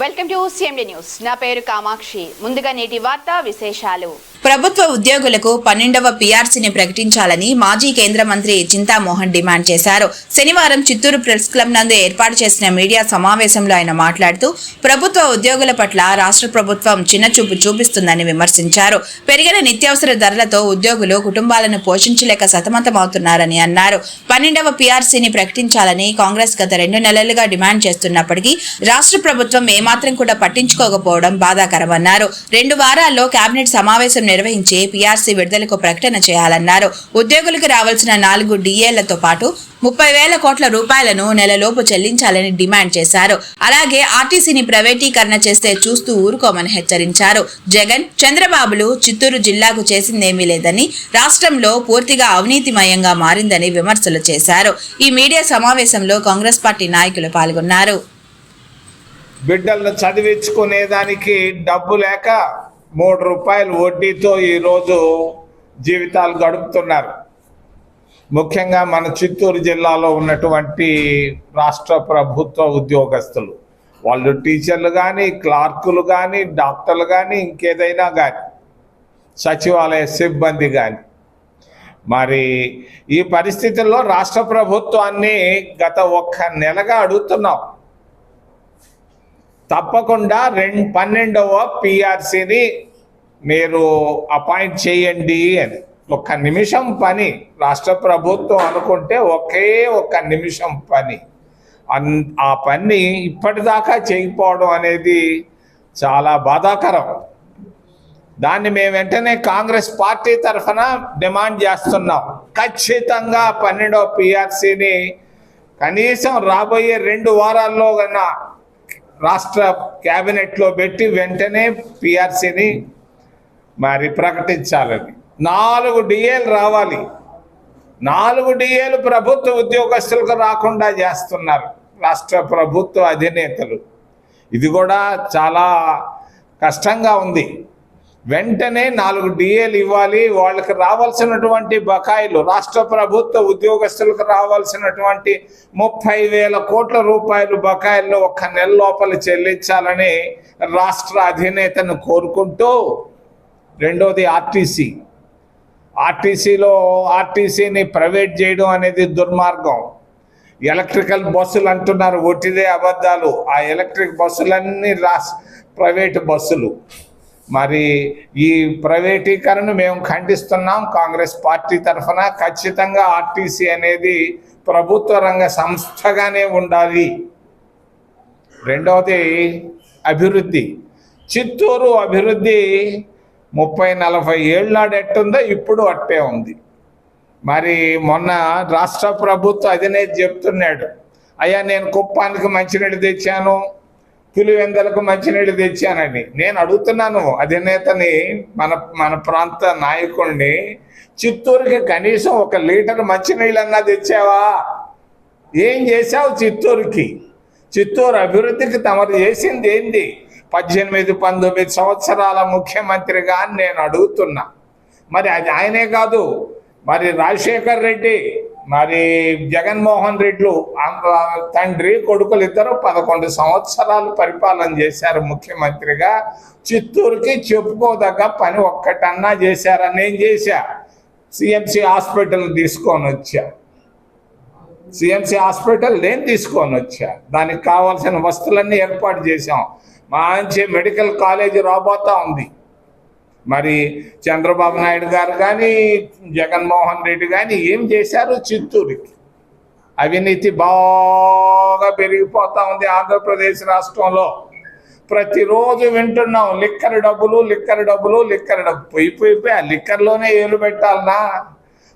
Welcome to CMD news. నా పేరు కామాక్షి. ముందుగా నేటి వార్తా విశేషాలు. ప్రభుత్వ ఉద్యోగులకు 12వ పీఆర్సీని ప్రకటించాలని మాజీ కేంద్ర మంత్రి చింతామోహన్ డిమాండ్ చేశారు. శనివారం చిత్తూరు ప్రెస్ క్లబ్ నందు ఏర్పాటు చేసిన మీడియా సమావేశంలో ఆయన మాట్లాడుతూ ప్రభుత్వ ఉద్యోగుల పట్ల రాష్ట్ర ప్రభుత్వం చిన్నచూపు చూపిస్తుందని విమర్శించారు. పెరిగిన నిత్యావసర ధరలతో ఉద్యోగులు కుటుంబాలను పోషించలేక సతమతమవుతున్నారని అన్నారు. 12వ పీఆర్సీని ప్రకటించాలని కాంగ్రెస్ గత 2 నెలలుగా డిమాండ్ చేస్తున్నప్పటికీ రాష్ట్ర ప్రభుత్వం ఏమాత్రం కూడా పట్టించుకోకపోవడం బాధాకరమన్నారు. 2 వారాల్లో కేబినెట్ సమావేశం నిర్వహించి పీఆర్సీ విడుదలకు ప్రకటన చేయాలన్నారు. ఉద్యోగులకు రావాల్సిన 4 డిఏలతో పాటు 30,000 కోట్ల రూపాయలను నెలలోపు చెల్లించాలని డిమాండ్ చేశారు. అలాగే ఆర్టీసీని ప్రైవేటీకరణ చేస్తే చూస్తూ ఊరుకోమని హెచ్చరించారు. జగన్, చంద్రబాబులు చిత్తూరు జిల్లాకు చేసిందేమీ లేదని, రాష్ట్రంలో పూర్తిగా అవినీతిమయంగా మారిందని విమర్శలు చేశారు. ఈ మీడియా సమావేశంలో కాంగ్రెస్ పార్టీ నాయకులు పాల్గొన్నారు. బిడ్డలను చదివించుకునేదానికి డబ్బు లేక 3 రూపాయలు వడ్డీతో ఈరోజు జీవితాలు గడుపుతున్నారు. ముఖ్యంగా మన చిత్తూరు జిల్లాలో ఉన్నటువంటి రాష్ట్ర ప్రభుత్వ ఉద్యోగస్తులు, వాళ్ళు టీచర్లు కానీ, క్లార్కులు కానీ, డాక్టర్లు కానీ, ఇంకేదైనా కానీ, సచివాలయ సిబ్బంది కానీ. మరి ఈ పరిస్థితుల్లో రాష్ట్ర ప్రభుత్వాన్ని గత 1 నెలగా అడుగుతున్నాం, తప్పకుండా 12వ పీఆర్సీని మీరు అపాయింట్ చేయండి అని. 1 నిమిషం పని రాష్ట్ర ప్రభుత్వం అనుకుంటే ఒకే 1 నిమిషం పని. ఆ పని ఇప్పటిదాకా చేయకపోవడం అనేది చాలా బాధాకరం. దాన్ని మేము వెంటనే కాంగ్రెస్ పార్టీ తరఫున డిమాండ్ చేస్తున్నాం. ఖచ్చితంగా 12వ పీఆర్సీని కనీసం రాబోయే 2 వారాల్లో కన్నా రాష్ట్ర క్యాబినెట్లో పెట్టి వెంటనే పీఆర్సీని మరి ప్రకటించాలని. 4 డిఏలు రావాలి. 4 డిఏలు ప్రభుత్వ ఉద్యోగస్తులకు రాకుండా చేస్తున్నారు రాష్ట్ర ప్రభుత్వ అధినేతలు. ఇది కూడా చాలా కష్టంగా ఉంది. వెంటనే 4 డిఏలు ఇవ్వాలి. వాళ్ళకి రావాల్సినటువంటి బకాయిలు, రాష్ట్ర ప్రభుత్వ ఉద్యోగస్తులకు రావాల్సినటువంటి 30,000 కోట్ల రూపాయలు బకాయిల్లో 1 నెల లోపల చెల్లించాలని రాష్ట్ర అధినేతను కోరుకుంటూ, రెండోది ఆర్టీసీని ప్రైవేట్ చేయడం అనేది దుర్మార్గం. ఎలక్ట్రికల్ బస్సులు అంటున్నారు, ఒట్టిదే అబద్ధాలు. ఆ ఎలక్ట్రిక్ బస్సులన్నీ ప్రైవేటు బస్సులు. మరి ఈ ప్రైవేటీకరణ మేము ఖండిస్తున్నాం కాంగ్రెస్ పార్టీ తరఫున. ఖచ్చితంగా ఆర్టీసీ అనేది ప్రభుత్వ రంగ సంస్థగానే ఉండాలి. రెండవది అభివృద్ధి. చిత్తూరు అభివృద్ధి 30-40 ఏళ్ళ నాడు ఎట్టుందో ఇప్పుడు అట్టే ఉంది. మరి మొన్న రాష్ట్ర ప్రభుత్వ అధినేత చెప్తున్నాడు, అయ్యా నేను కుప్పానికి మంచినీళ్ళు తెచ్చాను, పులివెందలకు మంచినీళ్ళు తెచ్చానని. నేను అడుగుతున్నాను అధినేతని, మన ప్రాంత నాయకుడిని, చిత్తూరుకి కనీసం 1 లీటర్ మంచినీళ్ళన్నా తెచ్చావా? ఏం చేశావు చిత్తూరుకి? చిత్తూరు అభివృద్ధికి తమరు చేసింది ఏంది? 18-19 సంవత్సరాల ముఖ్యమంత్రిగా నేను అడుగుతున్నా. మరి అది ఆయనే కాదు, మరి రాజశేఖర్ రెడ్డి, మరి జగన్మోహన్ రెడ్డి తండ్రి కొడుకులు ఇద్దరు 11 సంవత్సరాలు పరిపాలన చేశారు ముఖ్యమంత్రిగా. చిత్తూరుకి చెప్పుకోదగ్గ పని ఒక్కటన్నా చేశారని నేను చేశా. సిఎంసి హాస్పిటల్ తీసుకొని వచ్చా. దానికి కావాల్సిన వస్తువులన్నీ ఏర్పాటు చేశాం. మంచి మెడికల్ కాలేజీ రాబోతా ఉంది. మరి చంద్రబాబు నాయుడు గారు కానీ, జగన్మోహన్ రెడ్డి కానీ ఏం చేశారు చిత్తూరుకి? అవినీతి బాగా పెరిగిపోతా ఉంది ఆంధ్రప్రదేశ్ రాష్ట్రంలో. ప్రతిరోజు వింటున్నాం లిక్కర్ డబ్బులు. పోయిపోయి ఆ లిక్కర్లోనే ఏలు పెట్టాలనా?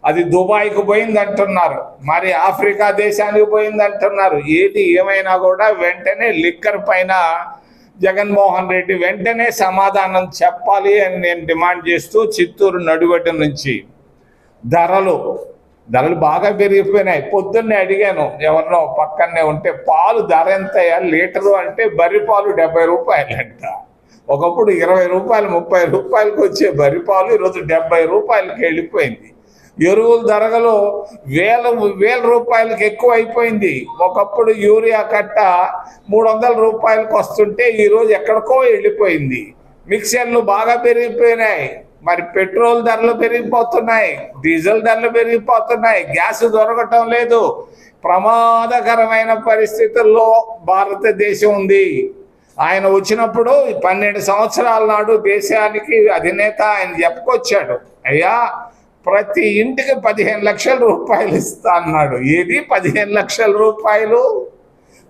అది దుబాయ్కి పోయింది అంటున్నారు, మరి ఆఫ్రికా దేశానికి పోయింది అంటున్నారు. ఏది ఏమైనా కూడా వెంటనే లిక్కర్ పైన జగన్మోహన్ రెడ్డి వెంటనే సమాధానం చెప్పాలి అని నేను డిమాండ్ చేస్తూ, చిత్తూరు నడిగొడ్డ నుంచి ధరలు బాగా పెరిగిపోయినాయి. పొద్దున్నే అడిగాను ఎవరినో పక్కనే ఉంటే, పాలు ధర ఎంత లీటరు అంటే బర్రె పాలు 70 రూపాయలంట. ఒకప్పుడు 20 రూపాయలు 30 రూపాయలకు వచ్చే బర్రె పాలు ఈరోజు 70 రూపాయలకి వెళ్ళిపోయింది. ఎరువుల ధరలు వేల రూపాయలకి ఎక్కువ అయిపోయింది. ఒకప్పుడు యూరియా కట్ట 300 రూపాయలకు వస్తుంటే ఈరోజు ఎక్కడికో వెళ్ళిపోయింది. మిక్సర్లు బాగా పెరిగిపోయినాయి. మరి పెట్రోల్ ధరలు పెరిగిపోతున్నాయి, డీజిల్ ధరలు పెరిగిపోతున్నాయి, గ్యాస్ దొరకటం లేదు. ప్రమాదకరమైన పరిస్థితుల్లో భారతదేశం ఉంది. ఆయన వచ్చినప్పుడు 12 సంవత్సరాల నాడు దేశానికి అధినేత ఆయన చెప్పుకొచ్చాడు, అయ్యా ప్రతి ఇంటికి 15 లక్షల రూపాయలు ఇస్తా అన్నాడు. ఏది 15 లక్షల రూపాయలు?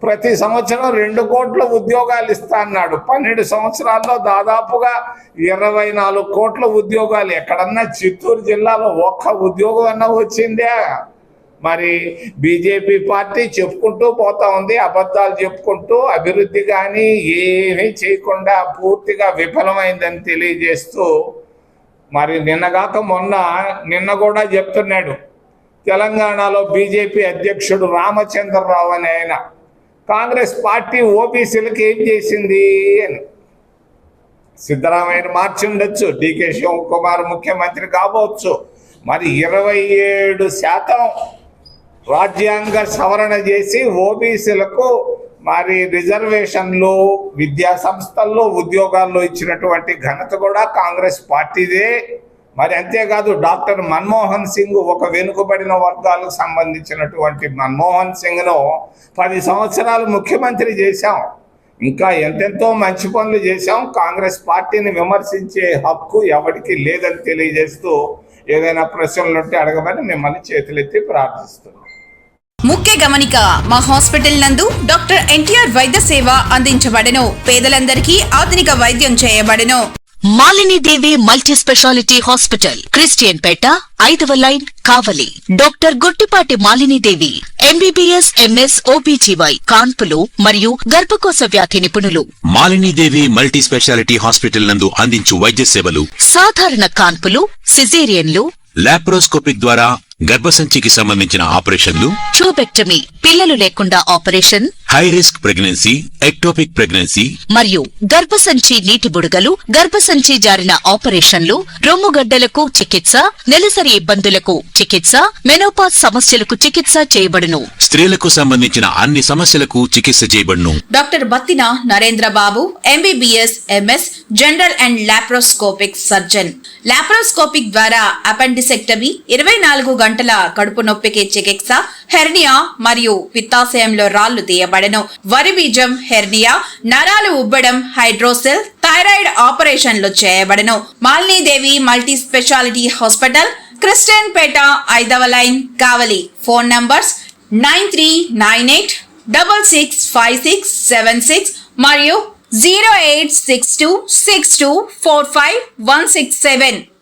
ప్రతి సంవత్సరం 2 కోట్ల ఉద్యోగాలు ఇస్తా అన్నాడు. 12 సంవత్సరాల్లో దాదాపుగా 24 కోట్ల ఉద్యోగాలు. ఎక్కడన్నా చిత్తూరు జిల్లాలో ఒక్క ఉద్యోగం అన్నా వచ్చిందా? మరి బీజేపీ పార్టీ చెప్పుకుంటూ పోతా ఉంది, అబద్ధాలు చెప్పుకుంటూ, అభివృద్ధి కానీ ఏమీ చేయకుండా పూర్తిగా విఫలమైందని తెలియజేస్తూ, మరి నిన్న కూడా చెప్తున్నాడు, తెలంగాణలో బీజేపీ అధ్యక్షుడు రామచంద్రరావు అని ఆయన, కాంగ్రెస్ పార్టీ ఓబీసీలకు ఏం చేసింది అని. సిద్ధరామయ్యను మార్చి ఉండొచ్చు, డికే శివకుమార్ ముఖ్యమంత్రి కాబోచ్చు. మరి 27% రాజ్యాంగ సవరణ చేసి ఓబీసీలకు మరి రిజర్వేషన్లు, విద్యా సంస్థల్లో ఉద్యోగాల్లో ఇచ్చినటువంటి ఘనత కూడా కాంగ్రెస్ పార్టీదే. మరి అంతేకాదు, డాక్టర్ మన్మోహన్ సింగ్, ఒక వెనుకబడిన వర్గాలకు సంబంధించినటువంటి మన్మోహన్ సింగ్ను 10 సంవత్సరాలు ముఖ్యమంత్రి చేశాం. ఇంకా ఎంతెంతో మంచి పనులు చేశాం. కాంగ్రెస్ పార్టీని విమర్శించే హక్కు ఎవరికి లేదని తెలియజేస్తూ, ఏదైనా ప్రశ్నలు ఉంటే అడగమని మిమ్మల్ని చేతులెత్తి ప్రార్థిస్తున్నాం. ముఖ్య గమనిక, మా హాస్పిటల్ నందు డాక్టర్ ఎన్టీఆర్ వైద్య సేవ అందించబడెను. పేదలందరికీ ఆధునిక వైద్యం చేయబడెను. మాలిని దేవి multi speciality hospital, Christian Peta, 5వ లైన్, కావలి. డాక్టర్ గుట్టిపాటి మాలిని దేవి, ఎంబీబీఎస్, ఎంఎస్, ఓబీజీవై, కాన్పులు మరియు గర్భకోశ వ్యాధి నిపుణులు. మాలిని దేవి మల్టీ స్పెషాలిటీ హాస్పిటల్ నందు అందించు వైద్య సేవలు: సాధారణ కాన్పులు, సిజేరియన్లు, లాప్రోస్కోపిక్ ద్వారా గర్భసంచికి సంబంధించిన ఆపరేషన్లు, ట్యూబెక్టమీ, పిల్లలు లేకుండా operation, high risk pregnancy, ectopic pregnancy మరియు గర్భసంచి నీటి బుడగలు, గర్భసంచి జారిన ఆపరేషన్లు, రొమ్ముగడ్డలకు చికిత్స, నెలసరి ఇబ్బందులకు చికిత్స, మెనోపాజ్ సమస్యలకు చికిత్స చేయబడును. స్త్రీలకు సంబంధించిన అన్ని సమస్యలకు చికిత్స చేయబడును. Doctor Battina Narendra Babu, MBBS, MS, general and laparoscopic surgeon. Laparoscopic ద్వారా అపెండిసెక్టమీ, 24 గంటల కడుపు నొప్పికి చికిత్స, హెర్నియా మరియు పిత్తాశయంలో రాళ్లు తీయబడెను. వరి బీజం, హెర్నియా, నరాలు ఉబ్బడం, హైడ్రోసెల్, థైరాయిడ్ ఆపరేషన్లు చేయబడెను. Malinidevi multi speciality hospital, Christian Peta, 5వ లైన్, కావలి. ఫోన్ నంబర్స్ 9398665676 మరియు 08626245167.